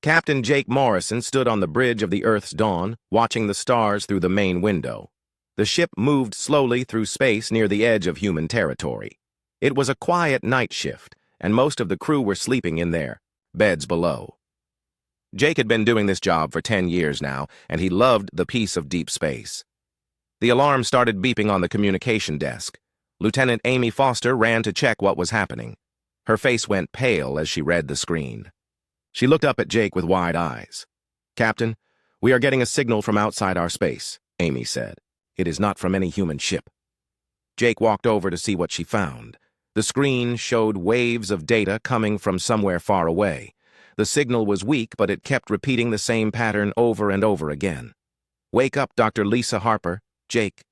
Captain Jake Morrison stood on the bridge of the Earth's dawn, watching the stars through the main window. The ship moved slowly through space near the edge of human territory. It was a quiet night shift, and most of the crew were sleeping in their beds below. Jake had been doing this job for 10 years now, and he loved the peace of deep space. The alarm started beeping on the communication desk. Lieutenant Amy Foster ran to check what was happening. Her face went pale as she read the screen. She looked up at Jake with wide eyes. "Captain, we are getting a signal from outside our space," Amy said. "It is not from any human ship." Jake walked over to see what she found. The screen showed waves of data coming from somewhere far away. The signal was weak, but it kept repeating the same pattern over and over again. "Wake up, Dr. Lisa Harper," Jake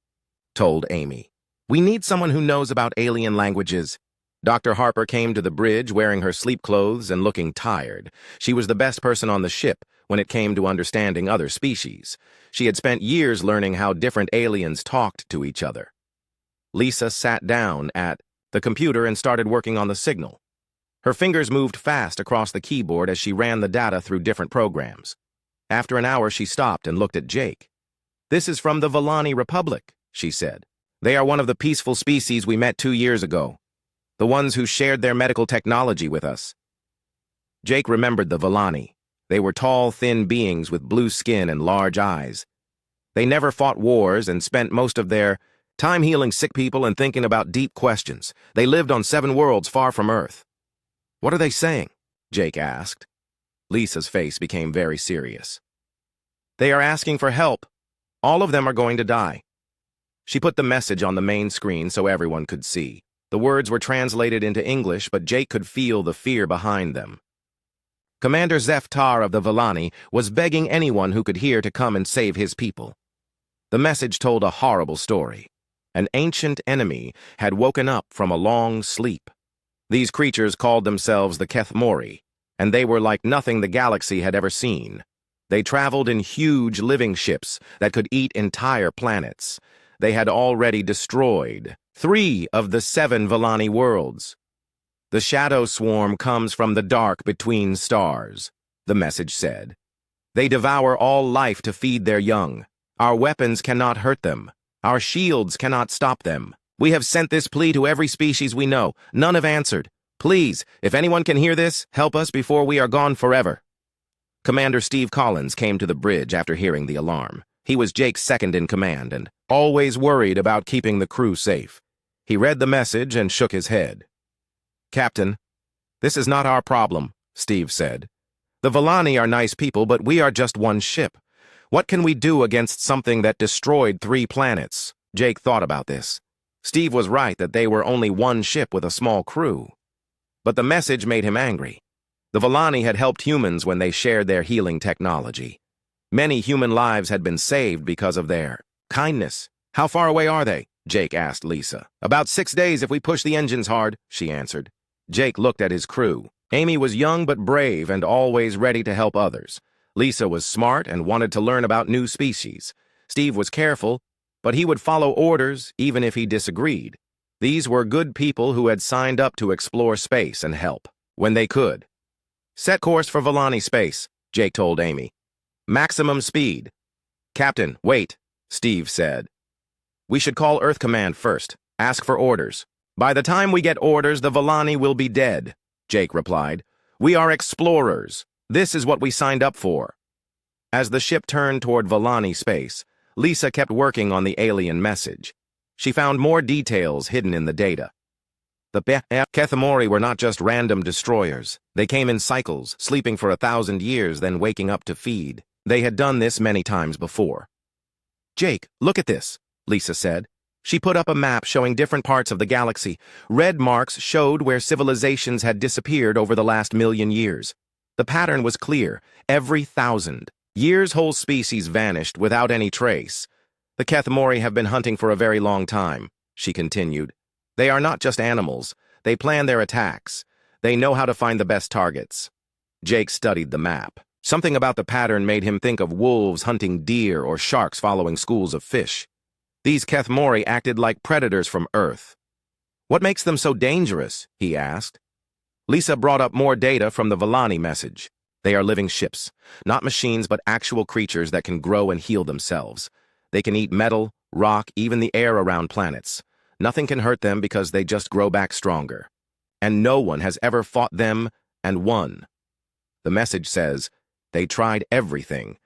told Amy. "We need someone who knows about alien languages." Dr. Harper came to the bridge wearing her sleep clothes and looking tired. She was the best person on the ship when it came to understanding other species. She had spent years learning how different aliens talked to each other. Lisa sat down at the computer and started working on the signal. Her fingers moved fast across the keyboard as she ran the data through different programs. After an hour, she stopped and looked at Jake. "This is from the Volani Republic," she said. "They are one of the peaceful species we met 2 years ago. The ones who shared their medical technology with us." Jake remembered the Volani. They were tall, thin beings with blue skin and large eyes. They never fought wars and spent most of their time healing sick people and thinking about deep questions. They lived on 7 worlds far from Earth. "What are they saying?" Jake asked. Lisa's face became very serious. "They are asking for help. All of them are going to die." She put the message on the main screen so everyone could see. The words were translated into English, but Jake could feel the fear behind them. Commander Zeftar of the Volani was begging anyone who could hear to come and save his people. The message told a horrible story. An ancient enemy had woken up from a long sleep. These creatures called themselves the Kethmori, and they were like nothing the galaxy had ever seen. They traveled in huge living ships that could eat entire planets. They had already destroyed 3 of the 7 Volani worlds. "The shadow swarm comes from the dark between stars," the message said. "They devour all life to feed their young. Our weapons cannot hurt them. Our shields cannot stop them. We have sent this plea to every species we know. None have answered. Please, if anyone can hear this, help us before we are gone forever." Commander Steve Collins came to the bridge after hearing the alarm. He was Jake's second in command and always worried about keeping the crew safe. He read the message and shook his head. "Captain, this is not our problem," Steve said. "The Volani are nice people, but we are just one ship. What can we do against something that destroyed 3 planets?" Jake thought about this. Steve was right that they were only one ship with a small crew. But the message made him angry. The Volani had helped humans when they shared their healing technology. Many human lives had been saved because of their kindness. "How far away are they?" Jake asked Lisa. "About 6 days if we push the engines hard," she answered. Jake looked at his crew. Amy was young but brave and always ready to help others. Lisa was smart and wanted to learn about new species. Steve was careful, but he would follow orders even if he disagreed. These were good people who had signed up to explore space and help when they could. "Set course for Volani space," Jake told Amy. "Maximum speed." "Captain, wait," Steve said. "We should call Earth Command first. Ask for orders." "By the time we get orders, the Volani will be dead," Jake replied. "We are explorers. This is what we signed up for." As the ship turned toward Volani space, Lisa kept working on the alien message. She found more details hidden in the data. The Kethmori were not just random destroyers. They came in cycles, sleeping for 1,000 years, then waking up to feed. They had done this many times before. "Jake, look at this," Lisa said. She put up a map showing different parts of the galaxy. Red marks showed where civilizations had disappeared over the last 1,000,000 years. The pattern was clear. Every 1,000 years, whole species vanished without any trace. "The Kethmori have been hunting for a very long time," she continued. "They are not just animals. They plan their attacks. They know how to find the best targets." Jake studied the map. Something about the pattern made him think of wolves hunting deer or sharks following schools of fish. These Kethmori acted like predators from Earth. "What makes them so dangerous?" he asked. Lisa brought up more data from the Volani message. They are living ships, not machines but actual creatures that can grow and heal themselves. They can eat metal, rock, even the air around planets. Nothing can hurt them because they just grow back stronger. And no one has ever fought them and won. The message says, they tried everything.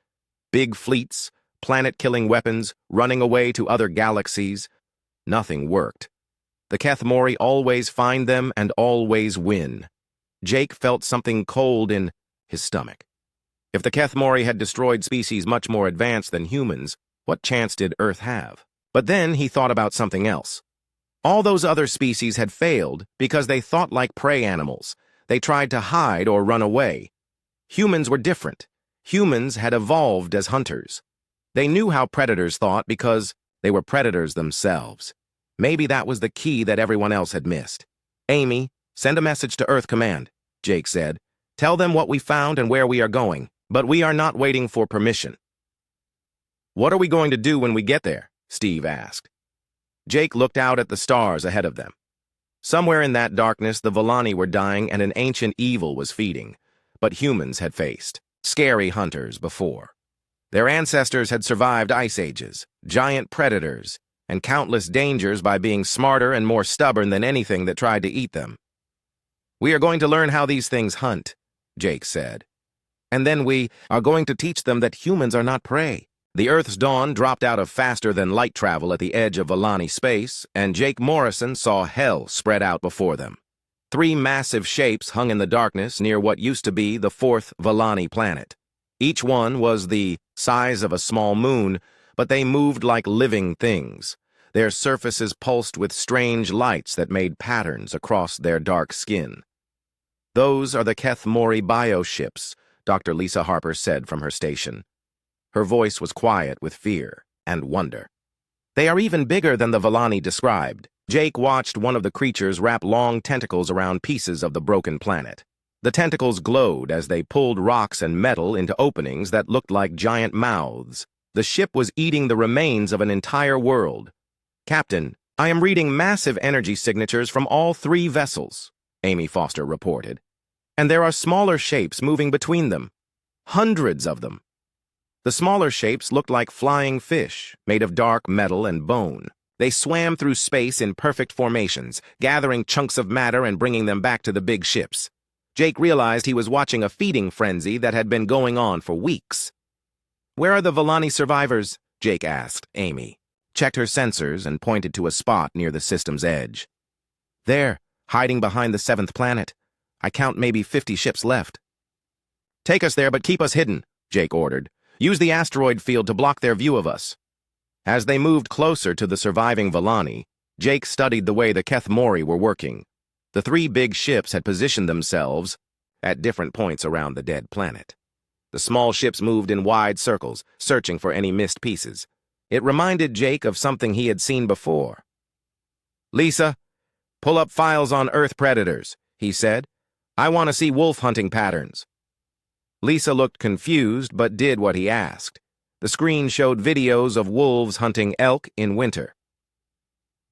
Big fleets, planet-killing weapons, running away to other galaxies. Nothing worked. The Kethmori always find them and always win. Jake felt something cold in his stomach. If the Kethmori had destroyed species much more advanced than humans, what chance did Earth have? But then he thought about something else. All those other species had failed because they thought like prey animals. They tried to hide or run away. Humans were different. Humans had evolved as hunters. They knew how predators thought because they were predators themselves. Maybe that was the key that everyone else had missed. Amy, send a message to Earth Command, Jake said. Tell them what we found and where we are going, but we are not waiting for permission. What are we going to do when we get there? Steve asked. Jake looked out at the stars ahead of them. Somewhere in that darkness, the Volani were dying and an ancient evil was feeding. But humans had faced scary hunters before. Their ancestors had survived ice ages, giant predators, and countless dangers by being smarter and more stubborn than anything that tried to eat them. We are going to learn how these things hunt, Jake said. And then we are going to teach them that humans are not prey. The Earth's dawn dropped out of faster-than-light travel at the edge of Volani space, and Jake Morrison saw hell spread out before them. 3 massive shapes hung in the darkness near what used to be the 4th Volani planet. Each one was the size of a small moon, but they moved like living things. Their surfaces pulsed with strange lights that made patterns across their dark skin. Those are the Kethmori bioships, Dr. Lisa Harper said from her station. Her voice was quiet with fear and wonder. They are even bigger than the Volani described. Jake watched one of the creatures wrap long tentacles around pieces of the broken planet. The tentacles glowed as they pulled rocks and metal into openings that looked like giant mouths. The ship was eating the remains of an entire world. Captain, I am reading massive energy signatures from all 3 vessels, Amy Foster reported. And there are smaller shapes moving between them. Hundreds of them. The smaller shapes looked like flying fish, made of dark metal and bone. They swam through space in perfect formations, gathering chunks of matter and bringing them back to the big ships. Jake realized he was watching a feeding frenzy that had been going on for weeks. Where are the Volani survivors? Jake asked Amy, checked her sensors and pointed to a spot near the system's edge. There, hiding behind the 7th planet. I count maybe 50 ships left. Take us there, but keep us hidden, Jake ordered. Use the asteroid field to block their view of us. As they moved closer to the surviving Volani, Jake studied the way the Kethmori were working. The 3 big ships had positioned themselves at different points around the dead planet. The small ships moved in wide circles, searching for any missed pieces. It reminded Jake of something he had seen before. Lisa, pull up files on Earth predators, he said. I want to see wolf hunting patterns. Lisa looked confused but did what he asked. The screen showed videos of wolves hunting elk in winter.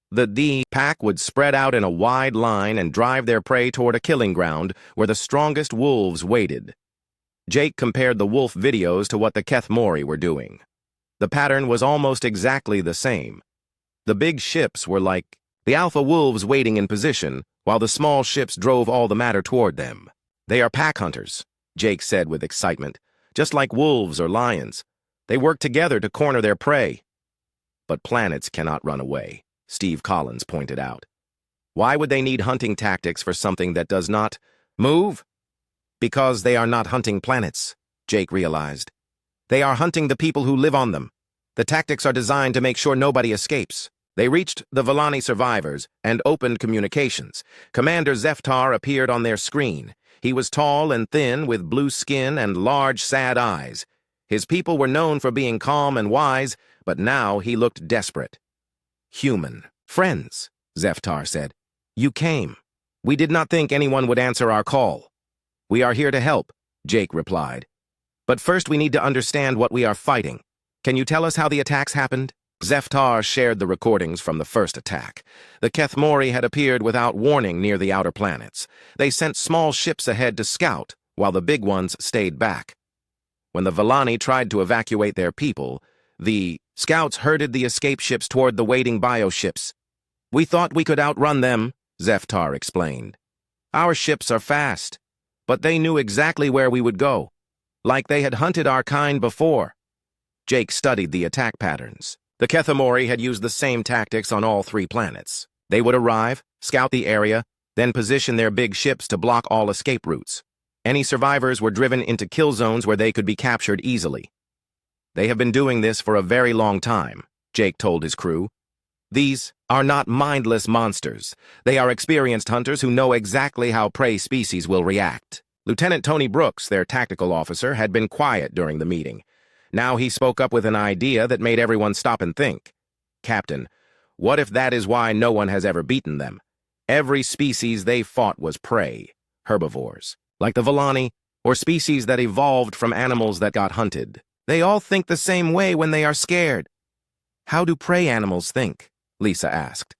The D pack would spread out in a wide line and drive their prey toward a killing ground where the strongest wolves waited. Jake compared the wolf videos to what the Kethmori were doing. The pattern was almost exactly the same. The big ships were like the alpha wolves waiting in position, while the small ships drove all the matter toward them. They are pack hunters, Jake said with excitement, just like wolves or lions. They work together to corner their prey. But planets cannot run away, Steve Collins pointed out. Why would they need hunting tactics for something that does not move? Because they are not hunting planets, Jake realized. They are hunting the people who live on them. The tactics are designed to make sure nobody escapes. They reached the Volani survivors and opened communications. Commander Zeftar appeared on their screen. He was tall and thin, with blue skin and large, sad eyes. His people were known for being calm and wise, but now he looked desperate. Human. Friends, Zeftar said. You came. We did not think anyone would answer our call. We are here to help, Jake replied. But first we need to understand what we are fighting. Can you tell us how the attacks happened? Zeftar shared the recordings from the first attack. The Kethmori had appeared without warning near the outer planets. They sent small ships ahead to scout, while the big ones stayed back. When the Volani tried to evacuate their people, the scouts herded the escape ships toward the waiting bioships. "We thought we could outrun them," Zeftar explained. "Our ships are fast, but they knew exactly where we would go, like they had hunted our kind before." Jake studied the attack patterns. The Kethamori had used the same tactics on all 3 planets. They would arrive, scout the area, then position their big ships to block all escape routes. Any survivors were driven into kill zones where they could be captured easily. "They have been doing this for a very long time," Jake told his crew. "These are not mindless monsters. They are experienced hunters who know exactly how prey species will react." Lieutenant Tony Brooks, their tactical officer, had been quiet during the meeting. Now he spoke up with an idea that made everyone stop and think. "Captain, what if that is why no one has ever beaten them? Every species they fought was prey, herbivores, like the Volani, or species that evolved from animals that got hunted. They all think the same way when they are scared." "How do prey animals think?" Lisa asked.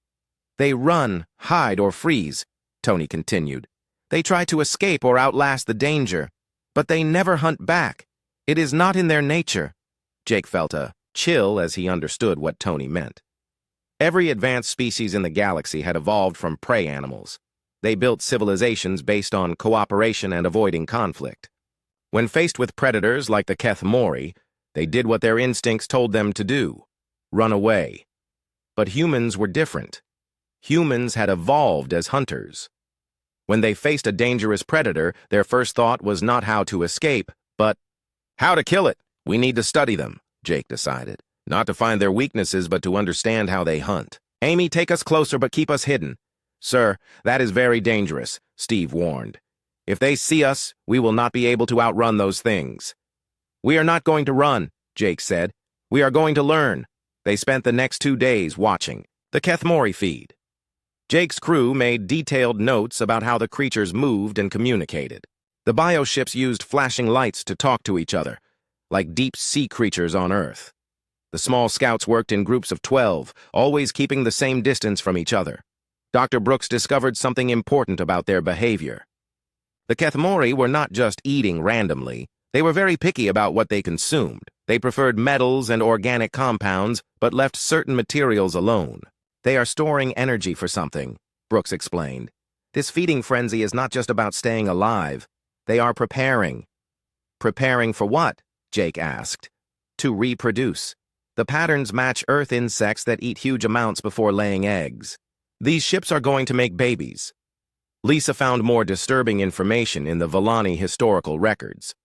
"They run, hide, or freeze," Tony continued. "They try to escape or outlast the danger, but they never hunt back. It is not in their nature." Jake felt a chill as he understood what Tony meant. Every advanced species in the galaxy had evolved from prey animals. They built civilizations based on cooperation and avoiding conflict. When faced with predators like the Kethamori, they did what their instincts told them to do: run away. But humans were different. Humans had evolved as hunters. When they faced a dangerous predator, their first thought was not how to escape, but how to kill it. "We need to study them," Jake decided. "Not to find their weaknesses, but to understand how they hunt." "Amy, take us closer, but keep us hidden." "Sir, that is very dangerous," Steve warned. "If they see us, we will not be able to outrun those things." "We are not going to run," Jake said. "We are going to learn." They spent the next 2 days watching the Kethamori feed. Jake's crew made detailed notes about how the creatures moved and communicated. The bioships used flashing lights to talk to each other, like deep-sea creatures on Earth. The small scouts worked in groups of 12, always keeping the same distance from each other. Dr. Brooks discovered something important about their behavior. The Kethamori were not just eating randomly. They were very picky about what they consumed. They preferred metals and organic compounds, but left certain materials alone. "They are storing energy for something," Brooks explained. "This feeding frenzy is not just about staying alive. They are preparing." "Preparing for what?" Jake asked. "To reproduce. The patterns match Earth insects that eat huge amounts before laying eggs. These ships are going to make babies." Lisa found more disturbing information in the Volani historical records.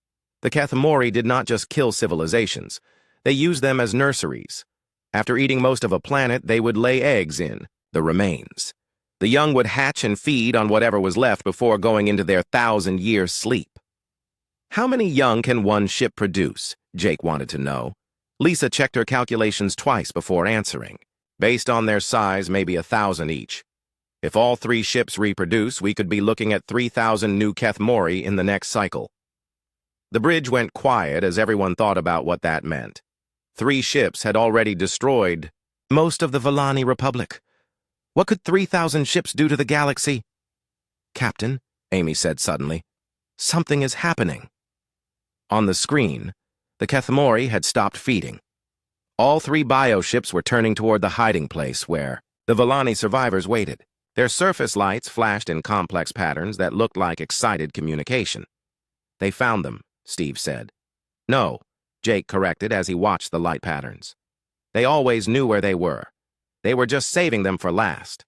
The Kethamori did not just kill civilizations. They used them as nurseries. After eating most of a planet, they would lay eggs in the remains. The young would hatch and feed on whatever was left before going into their 1,000-year sleep. "How many young can one ship produce?" Jake wanted to know. Lisa checked her calculations twice before answering. "Based on their size, maybe 1,000 each. If all 3 ships reproduce, we could be looking at 3,000 new Kethamori in the next cycle." The bridge went quiet as everyone thought about what that meant. 3 ships had already destroyed most of the Volani Republic. What could 3,000 ships do to the galaxy? "Captain," Amy said suddenly, "something is happening." On the screen, the Kethamori had stopped feeding. All 3 bioships were turning toward the hiding place where the Volani survivors waited. Their surface lights flashed in complex patterns that looked like excited communication. "They found them," Steve said. "No," Jake corrected as he watched the light patterns. "They always knew where they were. They were just saving them for last."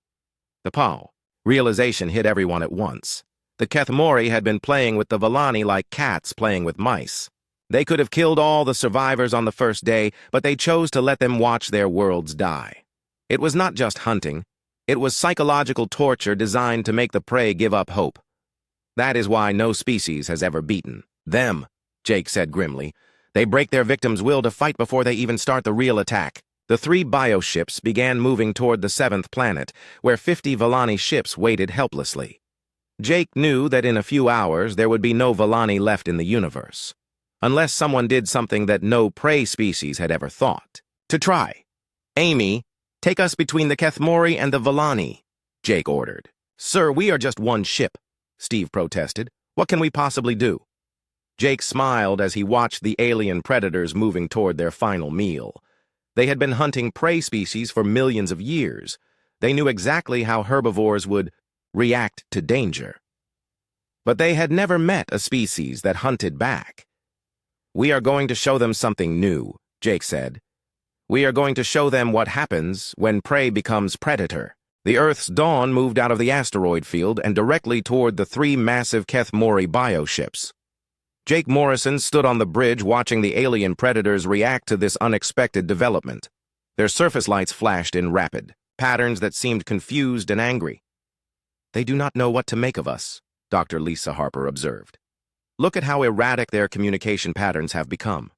The realization hit everyone at once. The Kethamori had been playing with the Volani like cats playing with mice. They could have killed all the survivors on the first day, but they chose to let them watch their worlds die. It was not just hunting. It was psychological torture designed to make the prey give up hope. That is why no species has ever beaten them, Jake said grimly. They break their victims' will to fight before they even start the real attack. The 3 bioships began moving toward the 7th planet, where 50 Volani ships waited helplessly. Jake knew that in a few hours there would be no Volani left in the universe, unless someone did something that no prey species had ever thought to try. "Amy, take us between the Kethamori and the Volani," Jake ordered. "Sir, we are just one ship," Steve protested. "What can we possibly do?" Jake smiled as he watched the alien predators moving toward their final meal. They had been hunting prey species for millions of years. They knew exactly how herbivores would react to danger. But they had never met a species that hunted back. "We are going to show them something new," Jake said. "We are going to show them what happens when prey becomes predator." The Earth's dawn moved out of the asteroid field and directly toward the three massive Kethmori bioships. Jake Morrison stood on the bridge watching the alien predators react to this unexpected development. Their surface lights flashed in rapid patterns that seemed confused and angry. "They do not know what to make of us," Dr. Lisa Harper observed. "Look at how erratic their communication patterns have become."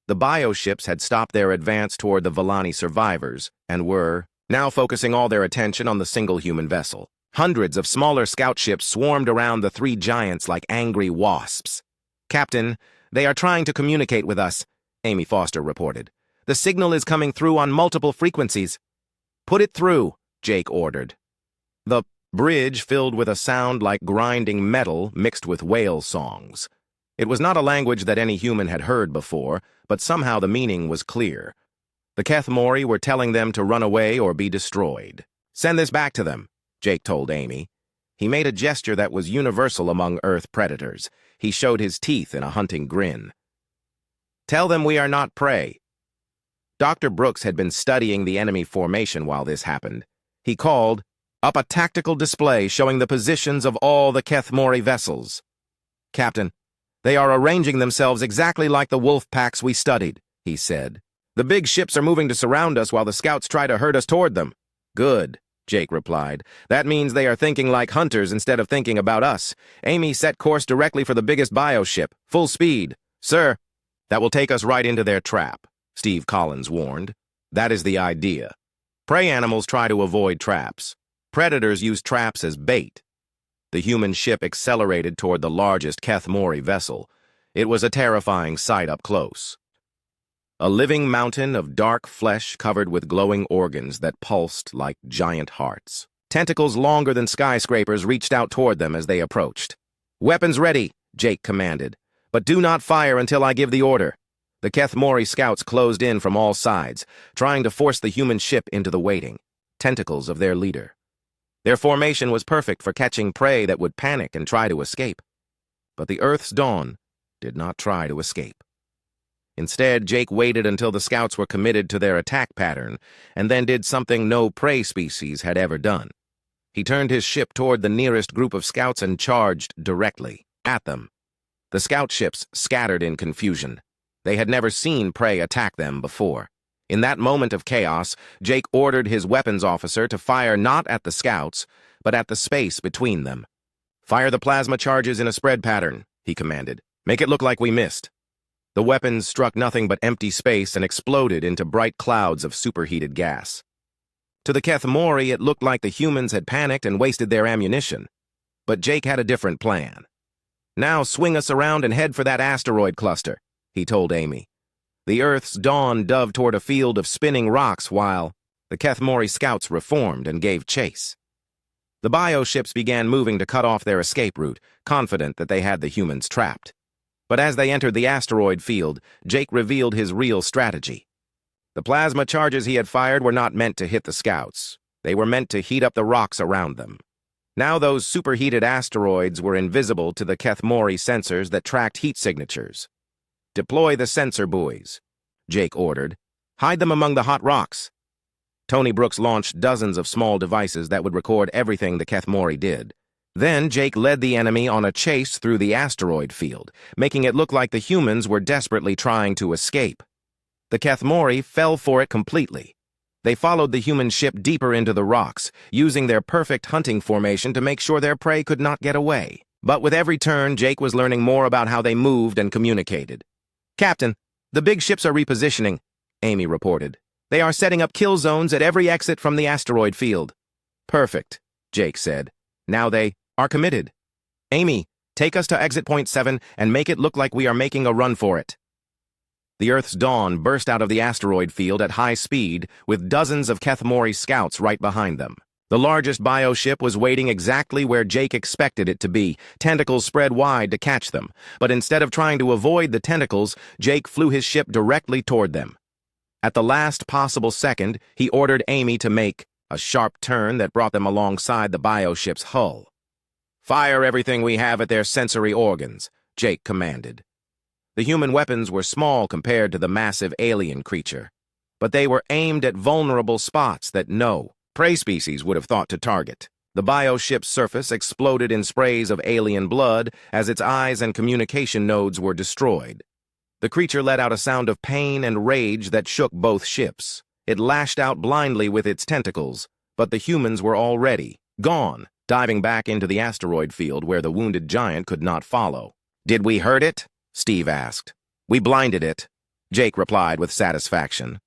The bioships had stopped their advance toward the Villani survivors and were now focusing all their attention on the single human vessel. Hundreds of smaller scout ships swarmed around the three giants like angry wasps. "Captain, they are trying to communicate with us," Amy Foster reported. "The signal is coming through on multiple frequencies." "Put it through," Jake ordered. The bridge filled with a sound like grinding metal mixed with whale songs. It was not a language that any human had heard before, but somehow the meaning was clear. The Kethmori were telling them to run away or be destroyed. "Send this back to them," Jake told Amy. He made a gesture that was universal among Earth predators. He showed his teeth in a hunting grin. "Tell them we are not prey." Dr. Brooks had been studying the enemy formation while this happened. He called up a tactical display showing the positions of all the Kethmori vessels. "Captain, they are arranging themselves exactly like the wolf packs we studied," he said. "The big ships are moving to surround us while the scouts try to herd us toward them." "Good," Jake replied. "That means they are thinking like hunters instead of thinking about us." Amy set course directly for the biggest bioship. "Full speed." "Sir." "That will take us right into their trap," Steve Collins warned. "That is the idea. Prey animals try to avoid traps. Predators use traps as bait." The human ship accelerated toward the largest Kethmori vessel. It was a terrifying sight up close. A living mountain of dark flesh covered with glowing organs that pulsed like giant hearts. Tentacles longer than skyscrapers reached out toward them as they approached. "Weapons ready," Jake commanded. "But do not fire until I give the order." The Kethmori scouts closed in from all sides, trying to force the human ship into the waiting tentacles of their leader. Their formation was perfect for catching prey that would panic and try to escape. But the Earth's dawn did not try to escape. Instead, Jake waited until the scouts were committed to their attack pattern, and then did something no prey species had ever done. He turned his ship toward the nearest group of scouts and charged directly at them. The scout ships scattered in confusion. They had never seen prey attack them before. In that moment of chaos, Jake ordered his weapons officer to fire not at the scouts, but at the space between them. "Fire the plasma charges in a spread pattern," he commanded. "Make it look like we missed." The weapons struck nothing but empty space and exploded into bright clouds of superheated gas. To the Kethmori, it looked like the humans had panicked and wasted their ammunition. But Jake had a different plan. "Now swing us around and head for that asteroid cluster," he told Amy. The Earth's dawn dove toward a field of spinning rocks while the Kethmori scouts reformed and gave chase. The bioships began moving to cut off their escape route, confident that they had the humans trapped. But as they entered the asteroid field, Jake revealed his real strategy. The plasma charges he had fired were not meant to hit the scouts. They were meant to heat up the rocks around them. Now those superheated asteroids were invisible to the Kethmori sensors that tracked heat signatures. "Deploy the sensor buoys," Jake ordered. "Hide them among the hot rocks." Tony Brooks launched dozens of small devices that would record everything the Kethmori did. Then Jake led the enemy on a chase through the asteroid field, making it look like the humans were desperately trying to escape. The Kethmori fell for it completely. They followed the human ship deeper into the rocks, using their perfect hunting formation to make sure their prey could not get away. But with every turn, Jake was learning more about how they moved and communicated. "Captain, the big ships are repositioning," Amy reported. "They are setting up kill zones at every exit from the asteroid field." "Perfect," Jake said. "Now they are committed. Amy, take us to exit point 7 and make it look like we are making a run for it." The Earth's dawn burst out of the asteroid field at high speed with dozens of Kethmori scouts right behind them. The largest bioship was waiting exactly where Jake expected it to be, tentacles spread wide to catch them. But instead of trying to avoid the tentacles, Jake flew his ship directly toward them. At the last possible second, he ordered Amy to make a sharp turn that brought them alongside the bioship's hull. "Fire everything we have at their sensory organs," Jake commanded. The human weapons were small compared to the massive alien creature, but they were aimed at vulnerable spots that no prey species would have thought to target. The bioship's surface exploded in sprays of alien blood as its eyes and communication nodes were destroyed. The creature let out a sound of pain and rage that shook both ships. It lashed out blindly with its tentacles, but the humans were already gone, diving back into the asteroid field where the wounded giant could not follow. "Did we hurt it?" Steve asked. "We blinded it," Jake replied with satisfaction.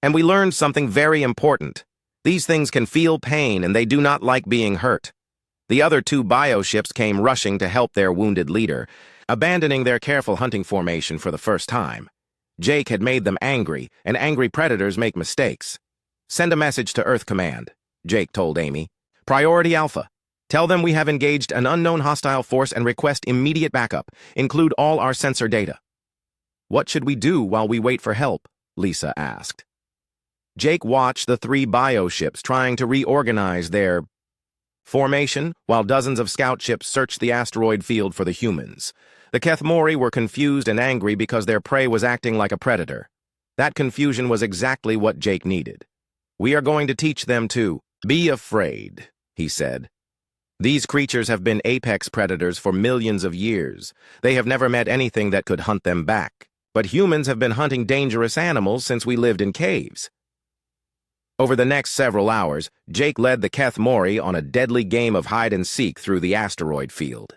"And we learned something very important. These things can feel pain and they do not like being hurt." The other two bioships came rushing to help their wounded leader, abandoning their careful hunting formation for the first time. Jake had made them angry, and angry predators make mistakes. "Send a message to Earth Command," Jake told Amy. "Priority Alpha. Tell them we have engaged an unknown hostile force and request immediate backup. Include all our sensor data." "What should we do while we wait for help?" Lisa asked. Jake watched the three bioships trying to reorganize their formation while dozens of scout ships searched the asteroid field for the humans. The Kethmori were confused and angry because their prey was acting like a predator. That confusion was exactly what Jake needed. "We are going to teach them to be afraid," he said. "These creatures have been apex predators for millions of years. They have never met anything that could hunt them back. But humans have been hunting dangerous animals since we lived in caves." Over the next several hours, Jake led the Kethmori on a deadly game of hide-and-seek through the asteroid field.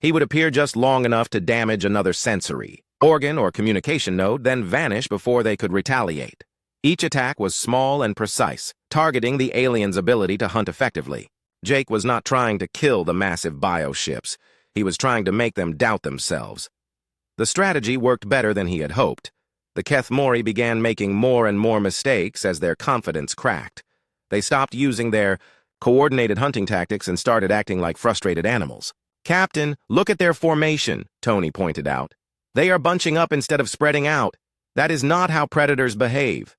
He would appear just long enough to damage another sensory organ or communication node, then vanish before they could retaliate. Each attack was small and precise, targeting the aliens' ability to hunt effectively. Jake was not trying to kill the massive bioships. He was trying to make them doubt themselves. The strategy worked better than he had hoped. The Kethmori began making more and more mistakes as their confidence cracked. They stopped using their coordinated hunting tactics and started acting like frustrated animals. "Captain, look at their formation," Tony pointed out. "They are bunching up instead of spreading out. That is not how predators behave."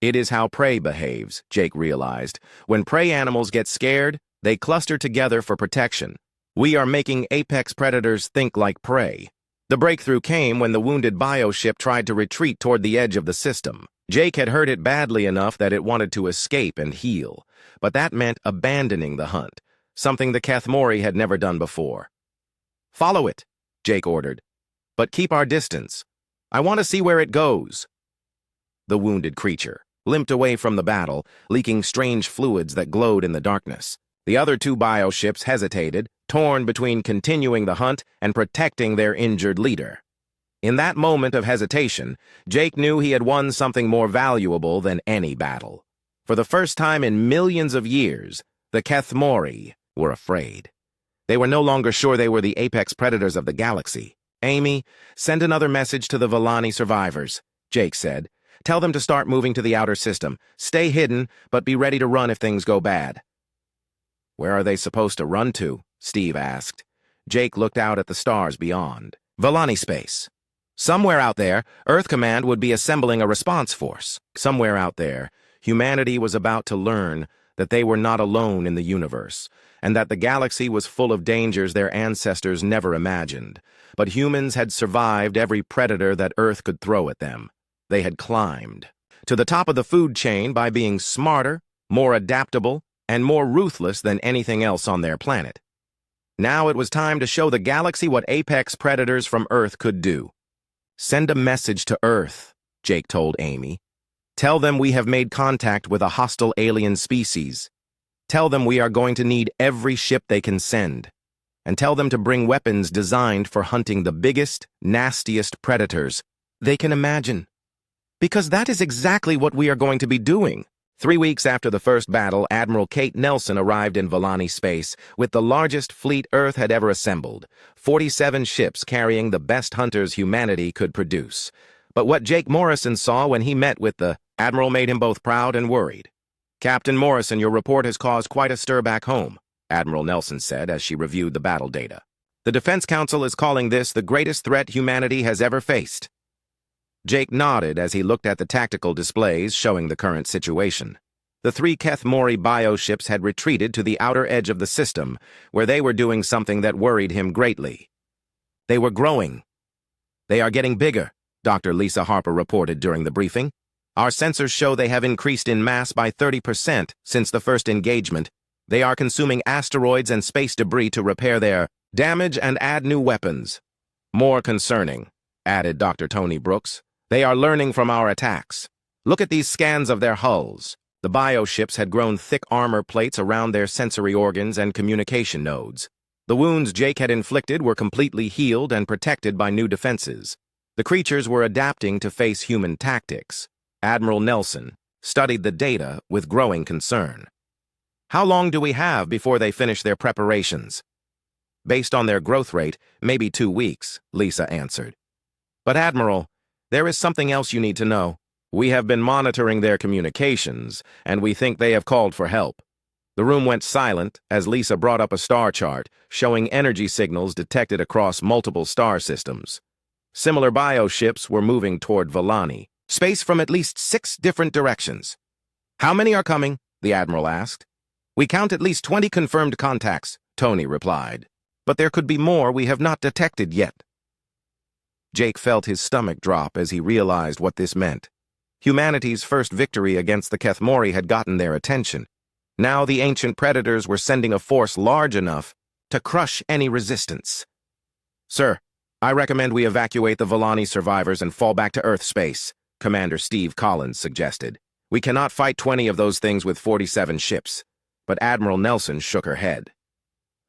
"It is how prey behaves," Jake realized. "When prey animals get scared, they cluster together for protection. We are making apex predators think like prey." The breakthrough came when the wounded bioship tried to retreat toward the edge of the system. Jake had hurt it badly enough that it wanted to escape and heal, but that meant abandoning the hunt, something the Kethmori had never done before. "Follow it," Jake ordered, "but keep our distance. I want to see where it goes." The wounded creature limped away from the battle, leaking strange fluids that glowed in the darkness. The other two bioships hesitated, torn between continuing the hunt and protecting their injured leader. In that moment of hesitation, Jake knew he had won something more valuable than any battle. For the first time in millions of years, the Kethmori were afraid. They were no longer sure they were the apex predators of the galaxy. "Amy, send another message to the Villani survivors," Jake said. "Tell them to start moving to the outer system. Stay hidden, but be ready to run if things go bad." "Where are they supposed to run to?" Steve asked. Jake looked out at the stars beyond. "Villani space. Somewhere out there, Earth Command would be assembling a response force. Somewhere out there, humanity was about to learn that they were not alone in the universe, and that the galaxy was full of dangers their ancestors never imagined. But humans had survived every predator that Earth could throw at them. They had climbed to the top of the food chain by being smarter, more adaptable, and more ruthless than anything else on their planet. Now it was time to show the galaxy what apex predators from Earth could do. "Send a message to Earth," Jake told Amy. "Tell them we have made contact with a hostile alien species. Tell them we are going to need every ship they can send. And tell them to bring weapons designed for hunting the biggest, nastiest predators they can imagine. Because that is exactly what we are going to be doing." 3 weeks after the first battle, Admiral Kate Nelson arrived in Villani space with the largest fleet Earth had ever assembled, 47 ships carrying the best hunters humanity could produce. But what Jake Morrison saw when he met with the Admiral made him both proud and worried. Captain Morrison, your report has caused quite a stir back home, Admiral Nelson said as she reviewed the battle data. The Defense Council is calling this the greatest threat humanity has ever faced. Jake nodded as he looked at the tactical displays showing the current situation. The 3 Keth Mori bioships had retreated to the outer edge of the system, where they were doing something that worried him greatly. They were growing. They are getting bigger, Dr. Lisa Harper reported during the briefing. Our sensors show they have increased in mass by 30% since the first engagement. They are consuming asteroids and space debris to repair their damage and add new weapons. More concerning, added Dr. Tony Brooks, they are learning from our attacks. Look at these scans of their hulls. The bioships had grown thick armor plates around their sensory organs and communication nodes. The wounds Jake had inflicted were completely healed and protected by new defenses. The creatures were adapting to face human tactics. Admiral Nelson studied the data with growing concern. How long do we have before they finish their preparations? Based on their growth rate, maybe 2 weeks, Lisa answered. But Admiral, there is something else you need to know. We have been monitoring their communications, and we think they have called for help. The room went silent as Lisa brought up a star chart showing energy signals detected across multiple star systems. Similar bioships were moving toward Volani, space from at least 6 different directions. How many are coming? The Admiral asked. We count at least 20 confirmed contacts, Tony replied. But there could be more we have not detected yet. Jake felt his stomach drop as he realized what this meant. Humanity's first victory against the Keth Mori had gotten their attention. Now the ancient predators were sending a force large enough to crush any resistance. Sir, I recommend we evacuate the Volani survivors and fall back to Earth space, Commander Steve Collins suggested. We cannot fight 20 of those things with 47 ships. But Admiral Nelson shook her head.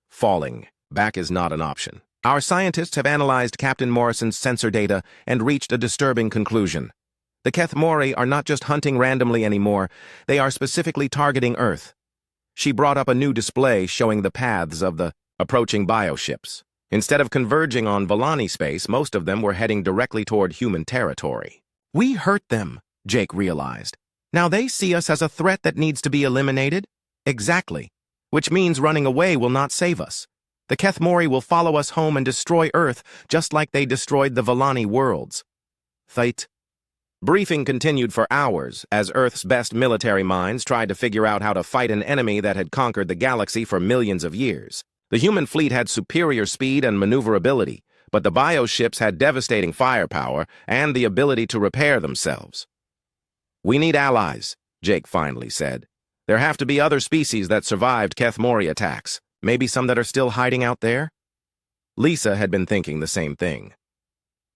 Falling back is not an option. Our scientists have analyzed Captain Morrison's sensor data and reached a disturbing conclusion. The Keth Mori are not just hunting randomly anymore, they are specifically targeting Earth. She brought up a new display showing the paths of the approaching bioships. Instead of converging on Volani space, most of them were heading directly toward human territory. We hurt them, Jake realized. Now they see us as a threat that needs to be eliminated? Exactly. Which means running away will not save us. The Keth Mori will follow us home and destroy Earth, just like they destroyed the Volani worlds. Thait. Briefing continued for hours as Earth's best military minds tried to figure out how to fight an enemy that had conquered the galaxy for millions of years. The human fleet had superior speed and maneuverability, but the bioships had devastating firepower and the ability to repair themselves. We need allies, Jake finally said. There have to be other species that survived Keth Mori attacks, maybe some that are still hiding out there? Lisa had been thinking the same thing.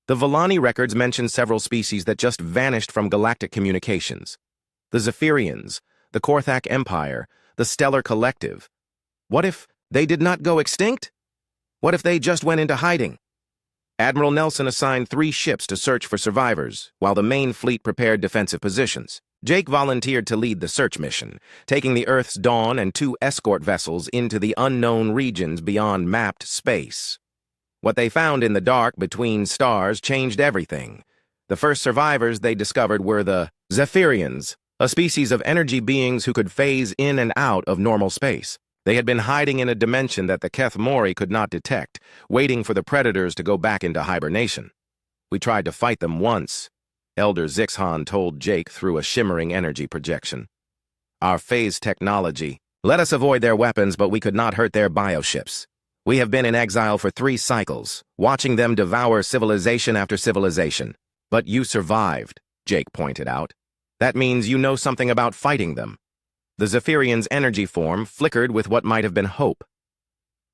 The Volani records mentioned several species that just vanished from galactic communications. The Zephyrians, the Korthak Empire, the Stellar Collective. What if they did not go extinct? What if they just went into hiding? Admiral Nelson assigned 3 ships to search for survivors, while the main fleet prepared defensive positions. Jake volunteered to lead the search mission, taking the Earth's Dawn and 2 escort vessels into the unknown regions beyond mapped space. What they found in the dark between stars changed everything. The first survivors they discovered were the Zephyrians, a species of energy beings who could phase in and out of normal space. They had been hiding in a dimension that the Keth Mori could not detect, waiting for the predators to go back into hibernation. We tried to fight them once, Elder Zixhan told Jake through a shimmering energy projection. Our phase technology let us avoid their weapons, but we could not hurt their bioships. We have been in exile for 3 cycles, watching them devour civilization after civilization. But you survived, Jake pointed out. That means you know something about fighting them. The Zephyrian's energy form flickered with what might have been hope.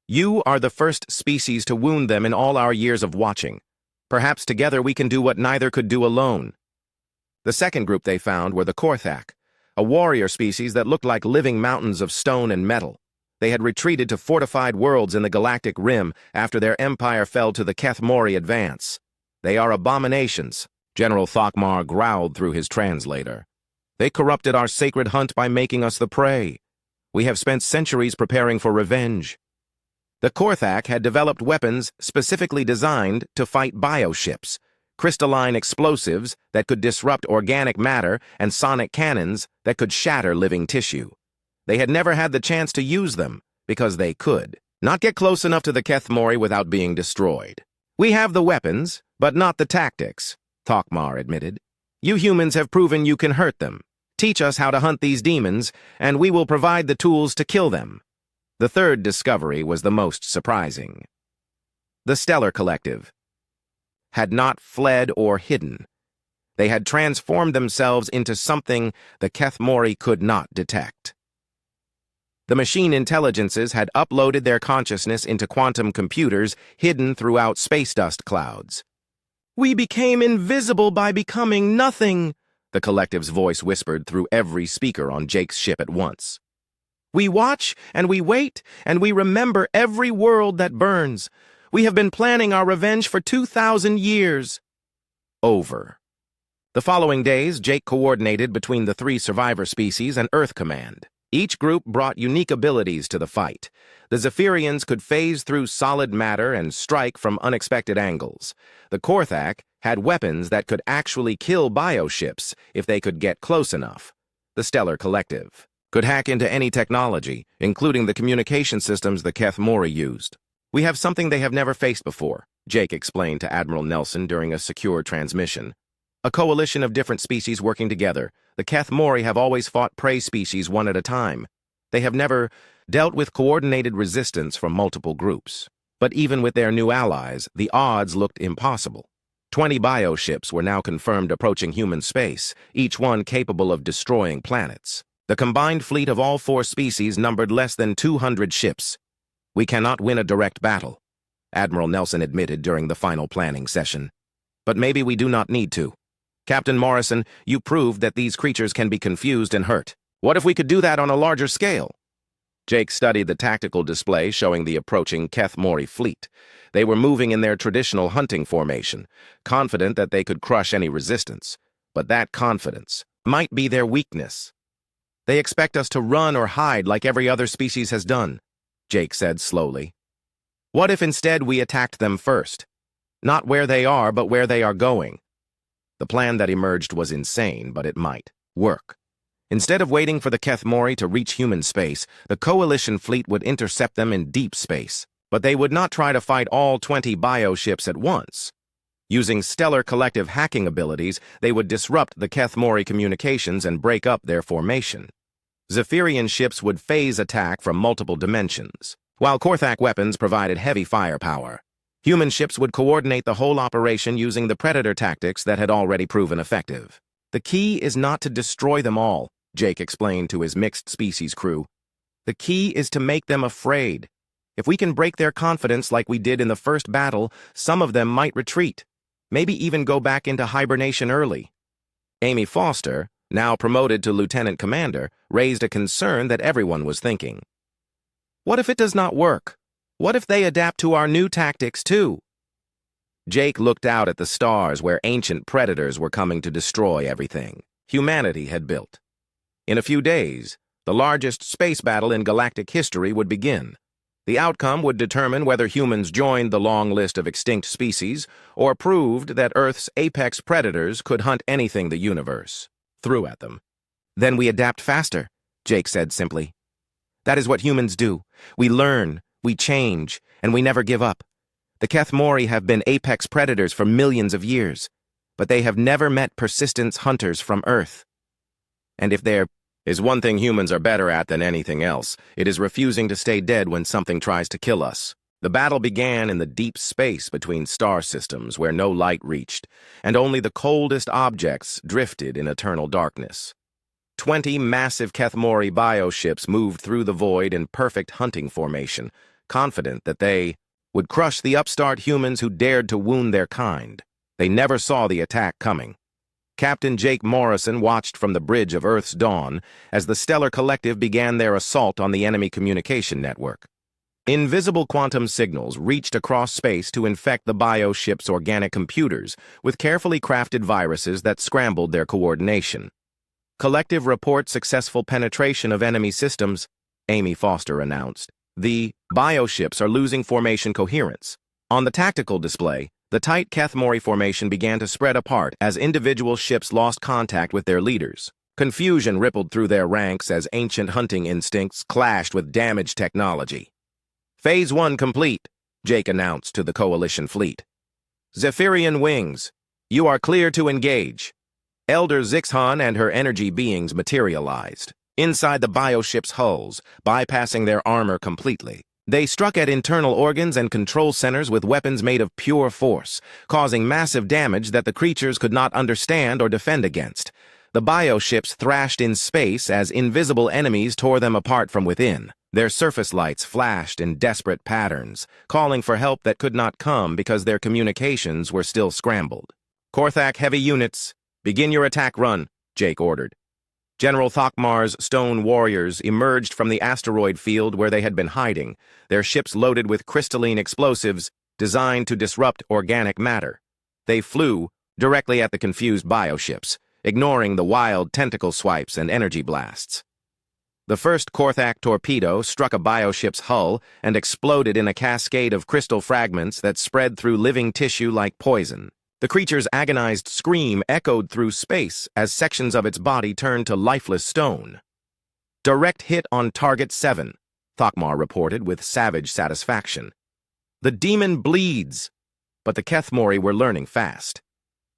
You are the first species to wound them in all our years of watching. Perhaps together we can do what neither could do alone. The second group they found were the Korthak, a warrior species that looked like living mountains of stone and metal. They had retreated to fortified worlds in the galactic rim after their empire fell to the Keth Mori advance. They are abominations, General Thokmar growled through his translator. They corrupted our sacred hunt by making us the prey. We have spent centuries preparing for revenge. The Korthak had developed weapons specifically designed to fight bioships, crystalline explosives that could disrupt organic matter, and sonic cannons that could shatter living tissue. They had never had the chance to use them, because they could not get close enough to the Kethmori without being destroyed. "We have the weapons, but not the tactics," Thokmar admitted. "You humans have proven you can hurt them. Teach us how to hunt these demons, and we will provide the tools to kill them." The third discovery was the most surprising. The Stellar Collective had not fled or hidden. They had transformed themselves into something the Kethmori could not detect. The machine intelligences had uploaded their consciousness into quantum computers hidden throughout space dust clouds. "We became invisible by becoming nothing," the collective's voice whispered through every speaker on Jake's ship at once. "We watch, and we wait, and we remember every world that burns. We have been planning our revenge for 2,000 years. Over. The following days, Jake coordinated between the 3 survivor species and Earth Command. Each group brought unique abilities to the fight. The Zephyrians could phase through solid matter and strike from unexpected angles. The Korthak had weapons that could actually kill bioships if they could get close enough. The Stellar Collective could hack into any technology, including the communication systems the Kethmori used. "We have something they have never faced before," Jake explained to Admiral Nelson during a secure transmission. "A coalition of different species working together. The Kethmori have always fought prey species one at a time. They have never dealt with coordinated resistance from multiple groups. But even with their new allies, the odds looked impossible. 20 bioships were now confirmed approaching human space, each one capable of destroying planets. The combined fleet of all 4 species numbered less than 200 ships. We cannot win a direct battle," Admiral Nelson admitted during the final planning session. "But maybe we do not need to. Captain Morrison, you proved that these creatures can be confused and hurt. What if we could do that on a larger scale?" Jake studied the tactical display showing the approaching Kethmori fleet. They were moving in their traditional hunting formation, confident that they could crush any resistance. But that confidence might be their weakness. "They expect us to run or hide like every other species has done," Jake said slowly. "What if instead we attacked them first? Not where they are, but where they are going." The plan that emerged was insane, but it might work. Instead of waiting for the Kethmori to reach human space, the Coalition fleet would intercept them in deep space. But they would not try to fight all 20 bioships at once. Using Stellar Collective hacking abilities, they would disrupt the Kethmori communications and break up their formation. Zephyrian ships would phase attack from multiple dimensions, while Korthak weapons provided heavy firepower. Human ships would coordinate the whole operation using the Predator tactics that had already proven effective. "The key is not to destroy them all," Jake explained to his mixed species crew. "The key is to make them afraid. If we can break their confidence like we did in the first battle, some of them might retreat, maybe even go back into hibernation early." Amy Foster, now promoted to lieutenant commander, raised a concern that everyone was thinking. "What if it does not work? What if they adapt to our new tactics too?" Jake looked out at the stars where ancient predators were coming to destroy everything humanity had built. In a few days, the largest space battle in galactic history would begin. The outcome would determine whether humans joined the long list of extinct species or proved that Earth's apex predators could hunt anything the universe threw at them. "Then we adapt faster," Jake said simply. "That is what humans do. We learn, we change, and we never give up. The Kethmori have been apex predators for millions of years, but they have never met persistence hunters from Earth. And if there is one thing humans are better at than anything else, it is refusing to stay dead when something tries to kill us." The battle began in the deep space between star systems where no light reached, and only the coldest objects drifted in eternal darkness. 20 massive Kethmori bioships moved through the void in perfect hunting formation, confident that they would crush the upstart humans who dared to wound their kind. They never saw the attack coming. Captain Jake Morrison watched from the bridge of Earth's dawn as the Stellar Collective began their assault on the enemy communication network. Invisible quantum signals reached across space to infect the bioship's organic computers with carefully crafted viruses that scrambled their coordination. "Collective report successful penetration of enemy systems," Amy Foster announced. "The bioships are losing formation coherence." On the tactical display, The tight Kethmori formation began to spread apart as individual ships lost contact with their leaders. Confusion rippled through their ranks as ancient hunting instincts clashed with damaged technology. Phase 1 complete, Jake announced to the Coalition fleet. Zephyrian wings, you are clear to engage. Elder Zixhan and her energy beings materialized inside the bioship's hulls, bypassing their armor completely. They struck at internal organs and control centers with weapons made of pure force, causing massive damage that the creatures could not understand or defend against. The bioships thrashed in space as invisible enemies tore them apart from within. Their surface lights flashed in desperate patterns, calling for help that could not come because their communications were still scrambled. Korthak heavy units, begin your attack run, Jake ordered. General Thokmar's stone warriors emerged from the asteroid field where they had been hiding, their ships loaded with crystalline explosives designed to disrupt organic matter. They flew directly at the confused bioships, ignoring the wild tentacle swipes and energy blasts. The first Korthak torpedo struck a bioship's hull and exploded in a cascade of crystal fragments that spread through living tissue like poison. The creature's agonized scream echoed through space as sections of its body turned to lifeless stone. Direct hit on Target 7, Thokmar reported with savage satisfaction. The demon bleeds, but the Kethmori were learning fast.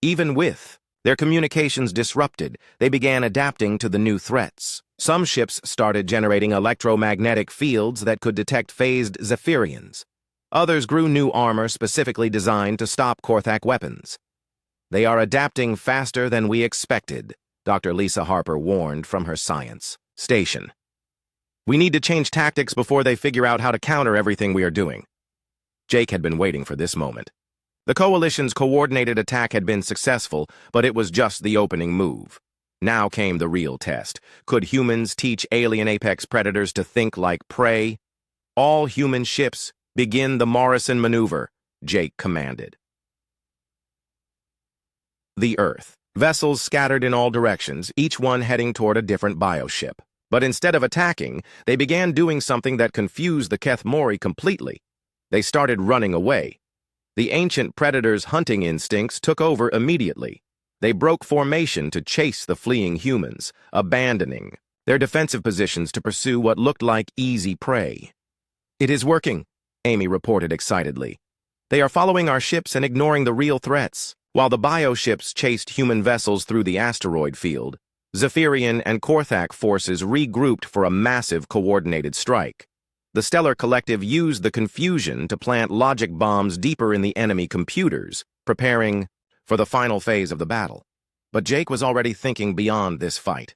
Even with their communications disrupted, they began adapting to the new threats. Some ships started generating electromagnetic fields that could detect phased Zephyrians. Others grew new armor specifically designed to stop Korthak weapons. They are adapting faster than we expected, Dr. Lisa Harper warned from her science station. We need to change tactics before they figure out how to counter everything we are doing. Jake had been waiting for this moment. The Coalition's coordinated attack had been successful, but it was just the opening move. Now came the real test. Could humans teach alien apex predators to think like prey? All human ships, begin the Morrison maneuver, Jake commanded. The Earth. Vessels scattered in all directions, each one heading toward a different bioship. But instead of attacking, they began doing something that confused the Kethmori completely. They started running away. The ancient predators' hunting instincts took over immediately. They broke formation to chase the fleeing humans, abandoning their defensive positions to pursue what looked like easy prey. It is working, Amy reported excitedly. They are following our ships and ignoring the real threats. While the bioships chased human vessels through the asteroid field, Zephyrian and Korthak forces regrouped for a massive coordinated strike. The Stellar Collective used the confusion to plant logic bombs deeper in the enemy computers, preparing for the final phase of the battle. But Jake was already thinking beyond this fight.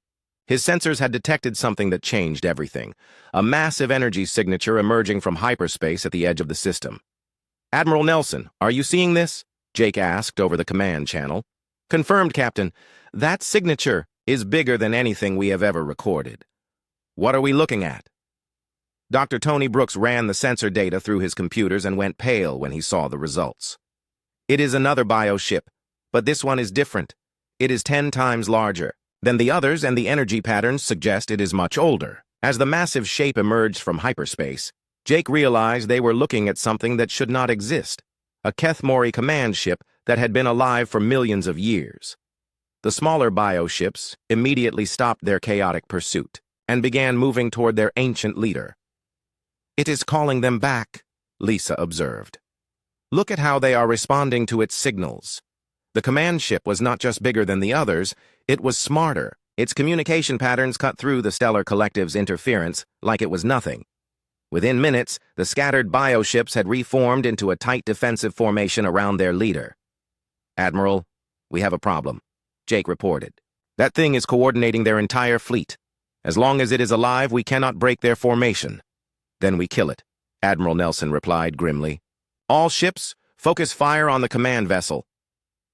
His sensors had detected something that changed everything, a massive energy signature emerging from hyperspace at the edge of the system. Admiral Nelson, are you seeing this? Jake asked over the command channel. Confirmed, Captain. That signature is bigger than anything we have ever recorded. What are we looking at? Dr. Tony Brooks ran the sensor data through his computers and went pale when he saw the results. It is another bioship, but this one is different. It is 10 times larger than the others, and the energy patterns suggest it is much older. As the massive shape emerged from hyperspace, Jake realized they were looking at something that should not exist, a Kethmori command ship that had been alive for millions of years. The smaller bioships immediately stopped their chaotic pursuit and began moving toward their ancient leader. It is calling them back, Lisa observed. Look at how they are responding to its signals. The command ship was not just bigger than the others, it was smarter. Its communication patterns cut through the Stellar Collective's interference like it was nothing. Within minutes, the scattered bioships had reformed into a tight defensive formation around their leader. Admiral, we have a problem, Jake reported. That thing is coordinating their entire fleet. As long as it is alive, we cannot break their formation. Then we kill it, Admiral Nelson replied grimly. All ships, focus fire on the command vessel.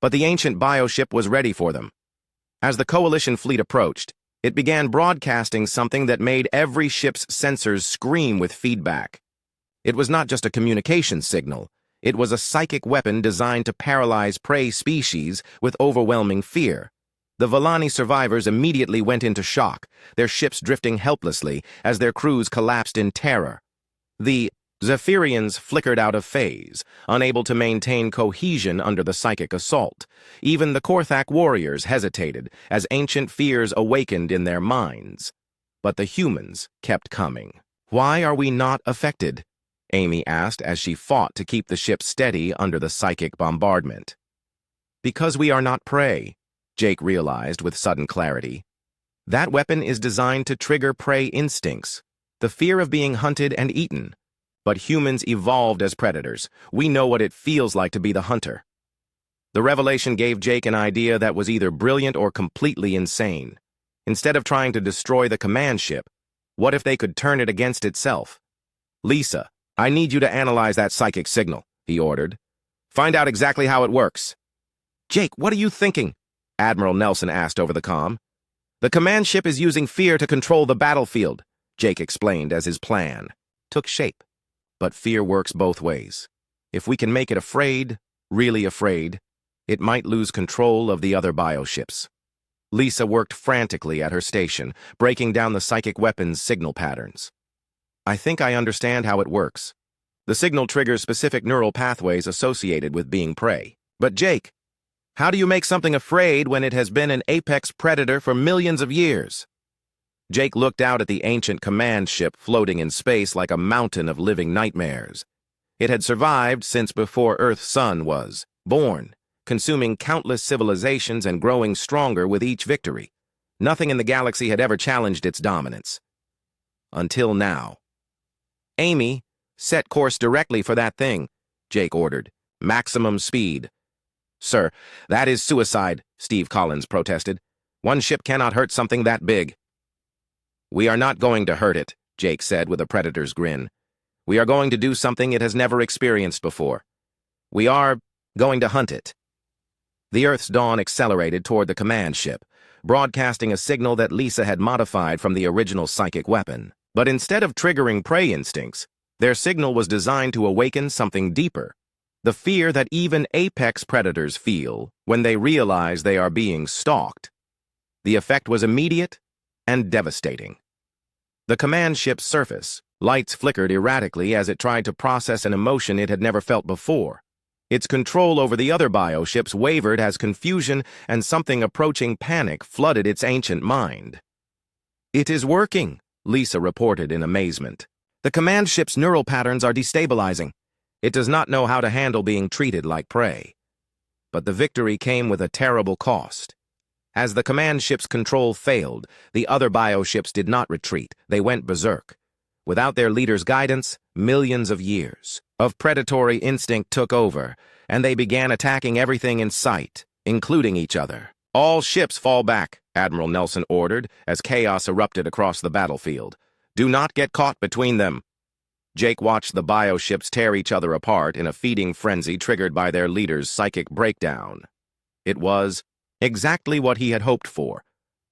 But the ancient bioship was ready for them. As the Coalition fleet approached, it began broadcasting something that made every ship's sensors scream with feedback. It was not just a communication signal. It was a psychic weapon designed to paralyze prey species with overwhelming fear. The Villani survivors immediately went into shock, their ships drifting helplessly as their crews collapsed in terror. The Zephyrians flickered out of phase, unable to maintain cohesion under the psychic assault. Even the Korthak warriors hesitated as ancient fears awakened in their minds. But the humans kept coming. "Why are we not affected?" Amy asked as she fought to keep the ship steady under the psychic bombardment. "Because we are not prey," Jake realized with sudden clarity. "That weapon is designed to trigger prey instincts, the fear of being hunted and eaten. But humans evolved as predators. We know what it feels like to be the hunter." The revelation gave Jake an idea that was either brilliant or completely insane. Instead of trying to destroy the command ship, what if they could turn it against itself? "Lisa, I need you to analyze that psychic signal," he ordered. "Find out exactly how it works." "Jake, what are you thinking?" Admiral Nelson asked over the comm. "The command ship is using fear to control the battlefield," Jake explained as his plan took shape. But fear works both ways. If we can make it afraid, really afraid, it might lose control of the other bioships. Lisa worked frantically at her station, breaking down the psychic weapon's signal patterns. "I think I understand how it works. The signal triggers specific neural pathways associated with being prey. But Jake, how do you make something afraid when it has been an apex predator for millions of years?" Jake looked out at the ancient command ship floating in space like a mountain of living nightmares. It had survived since before Earth's sun was born, consuming countless civilizations and growing stronger with each victory. Nothing in the galaxy had ever challenged its dominance. Until now. "Amy, set course directly for that thing," Jake ordered. "Maximum speed." "Sir, that is suicide," Steve Collins protested. "One ship cannot hurt something that big." "We are not going to hurt it," Jake said with a predator's grin. "We are going to do something it has never experienced before. We are going to hunt it." The Earth's dawn accelerated toward the command ship, broadcasting a signal that Lisa had modified from the original psychic weapon. But instead of triggering prey instincts, their signal was designed to awaken something deeper, the fear that even apex predators feel when they realize they are being stalked. The effect was immediate and devastating. The command ship's surface, lights flickered erratically as it tried to process an emotion it had never felt before. Its control over the other bioships wavered as confusion and something approaching panic flooded its ancient mind. "It is working," Lisa reported in amazement. "The command ship's neural patterns are destabilizing. It does not know how to handle being treated like prey." But the victory came with a terrible cost. As the command ship's control failed, the other bioships did not retreat. They went berserk. Without their leader's guidance, millions of years of predatory instinct took over, and they began attacking everything in sight, including each other. "All ships fall back," Admiral Nelson ordered as chaos erupted across the battlefield. "Do not get caught between them." Jake watched the bioships tear each other apart in a feeding frenzy triggered by their leader's psychic breakdown. It was exactly what he had hoped for,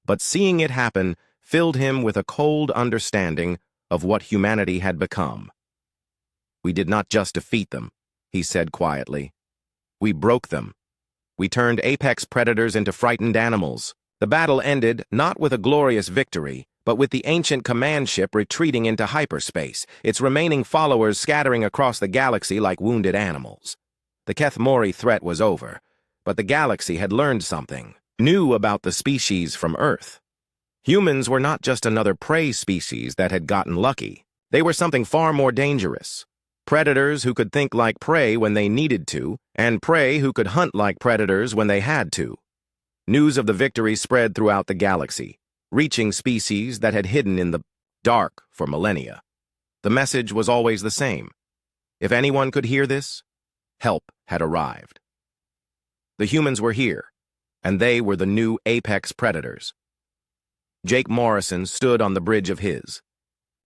but seeing it happen filled him with a cold understanding of what humanity had become. "We did not just defeat them," he said quietly. "We broke them. We turned apex predators into frightened animals." The battle ended not with a glorious victory, but with the ancient command ship retreating into hyperspace, its remaining followers scattering across the galaxy like wounded animals. The Keth Mori threat was over, but the galaxy had learned something new about the species from Earth. Humans were not just another prey species that had gotten lucky. They were something far more dangerous. Predators who could think like prey when they needed to, and prey who could hunt like predators when they had to. News of the victory spread throughout the galaxy, reaching species that had hidden in the dark for millennia. The message was always the same. If anyone could hear this, help had arrived. The humans were here, and they were the new apex predators. Jake Morrison stood on the bridge of his,